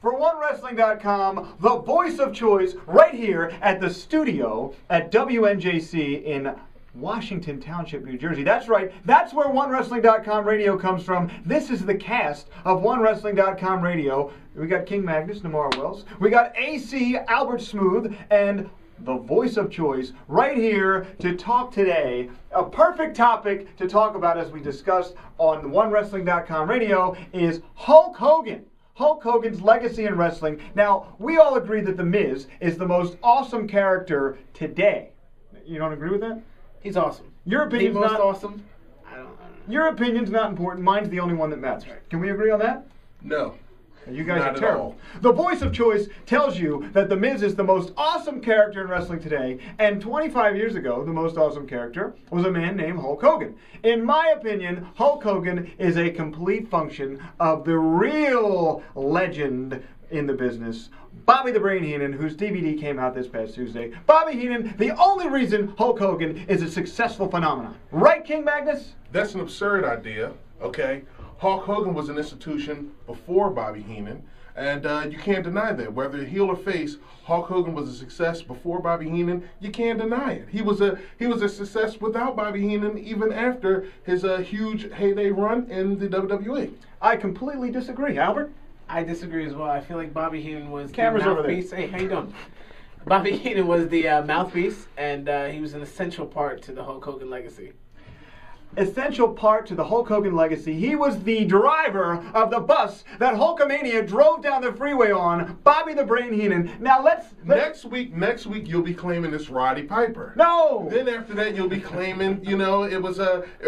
for 1WRESTLING.com, the voice of choice, right here at the studio at WNJC in Washington Township, New Jersey. That's right. That's where 1WRESTLING.com radio comes from. This is the cast of 1WRESTLING.com radio. We got King Magnus, Namara Wells. We got AC, Albert Smooth, and the voice of choice right here to talk today. A perfect topic to talk about, as we discussed on 1WRESTLING.com radio, is Hulk Hogan. Hulk Hogan's legacy in wrestling. Now, we all agree that The Miz is the most awesome character today. You don't agree with that? He's awesome. Your opinion's the most not awesome. I don't know. Your opinion's not important. Mine's the only one that matters. Can we agree on that? No. You guys Not are at terrible. all. The voice of choice tells you that The Miz is the most awesome character in wrestling today, and 25 years ago, the most awesome character was a man named Hulk Hogan. In my opinion, Hulk Hogan is a complete function of the real legend in the business, Bobby the Brain Heenan, whose DVD came out this past Tuesday. Bobby Heenan, the only reason Hulk Hogan is a successful phenomenon. Right, King Magnus? That's an absurd idea, okay? Hulk Hogan was an institution before Bobby Heenan, and you can't deny that. Whether heel or face, Hulk Hogan was a success before Bobby Heenan. You can't deny it. He was a success without Bobby Heenan, even after his huge heyday run in the WWE. I completely disagree. Albert? I disagree as well. I feel like Bobby Heenan was Camera's the over there. mouthpiece. Hey, how you doing? Bobby Heenan was the mouthpiece, and he was an essential part to the Hulk Hogan legacy. Essential part to the Hulk Hogan legacy. He was the driver of the bus that Hulkamania drove down the freeway on, Bobby the Brain Heenan. Now let's Next week you'll be claiming it's Roddy Piper. No! Then after that you'll be claiming, it was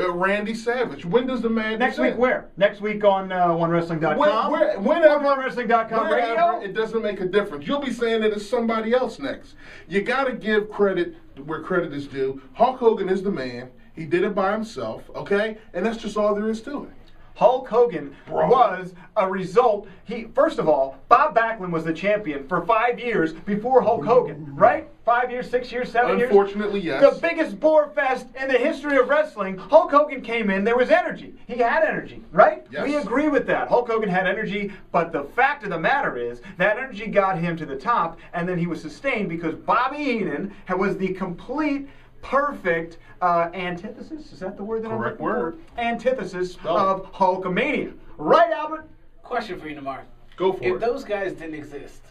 Randy Savage. When does the man Next week where? Next week on 1WRESTLING.com? Whenever. 1WRESTLING.com radio? It doesn't make a difference. You'll be saying that it's somebody else next. You got to give credit where credit is due. Hulk Hogan is the man. He did it by himself, okay? And that's just all there is to it. Hulk Hogan was a result. First of all, Bob Backlund was the champion for 5 years before Hulk Hogan, right? 5 years, 6 years, 7 years? Unfortunately, yes. The biggest bore fest in the history of wrestling. Hulk Hogan came in, there was energy. He had energy, right? Yes. We agree with that. Hulk Hogan had energy, but the fact of the matter is that energy got him to the top, and then he was sustained because Bobby Heenan was the complete, perfect antithesis. Is that the word that Correct I'm looking word. for? Antithesis of Hulkamania. Right, Albert? Question for you, Namar. Go for it. If those guys didn't exist,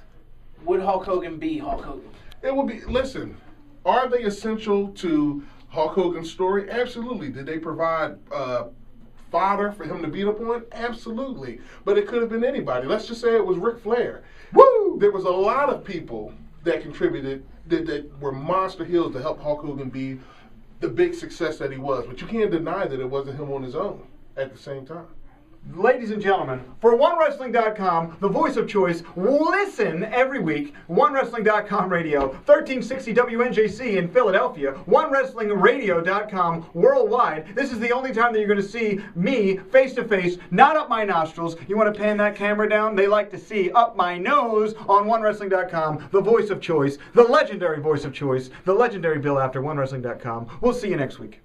would Hulk Hogan be Hulk Hogan? It will be. Listen, are they essential to Hulk Hogan's story? Absolutely. Did they provide fodder for him to beat up on? Absolutely. But it could have been anybody. Let's just say it was Ric Flair. Woo! There was a lot of people that contributed that were monster heels to help Hulk Hogan be the big success that he was. But you can't deny that it wasn't him on his own at the same time. Ladies and gentlemen, for 1WRESTLING.com, the voice of choice, listen every week, 1WRESTLING.com radio, 1360 WNJC in Philadelphia, 1WRESTLINGradio.com worldwide. This is the only time that you're going to see me face to face, not up my nostrils. You want to pan that camera down? They like to see up my nose on 1WRESTLING.com, the voice of choice, the legendary voice of choice, the legendary Bill after 1WRESTLING.com. We'll see you next week.